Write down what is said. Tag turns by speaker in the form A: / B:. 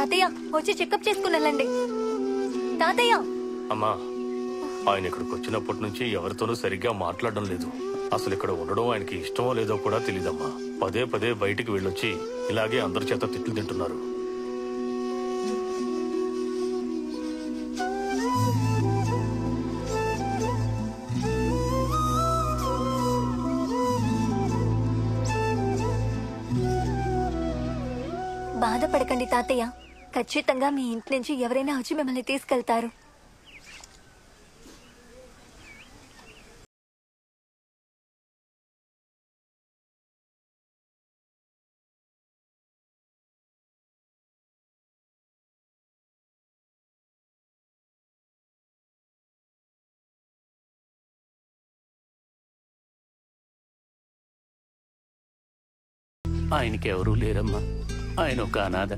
A: తాతయ్య వచ్చి చెకప్ చేసుకుని వెళ్ళండి. తాతయ్య
B: అమ్మా, ఆయన ఇక్కడికి వచ్చినప్పటి నుంచి ఎవరితోనూ సరిగ్గా మాట్లాడడం లేదు. అసలు ఇక్కడ ఉండడం ఆయనకి ఇష్టమో లేదో కూడా తెలీదమ్మా. పదే పదే బయటికి వెళ్ళొచ్చి ఇలాగే అందరి చేత తిట్లు తింటున్నారు.
A: బాధపడకండి తాతయ్య, ఖచ్చితంగా మీ ఇంటి నుంచి ఎవరైనా వచ్చి మిమ్మల్ని తీసుకెళ్తారు.
C: ఆయనకి ఎవరూ లేరమ్మా. ఆయన ఒక అనాథ.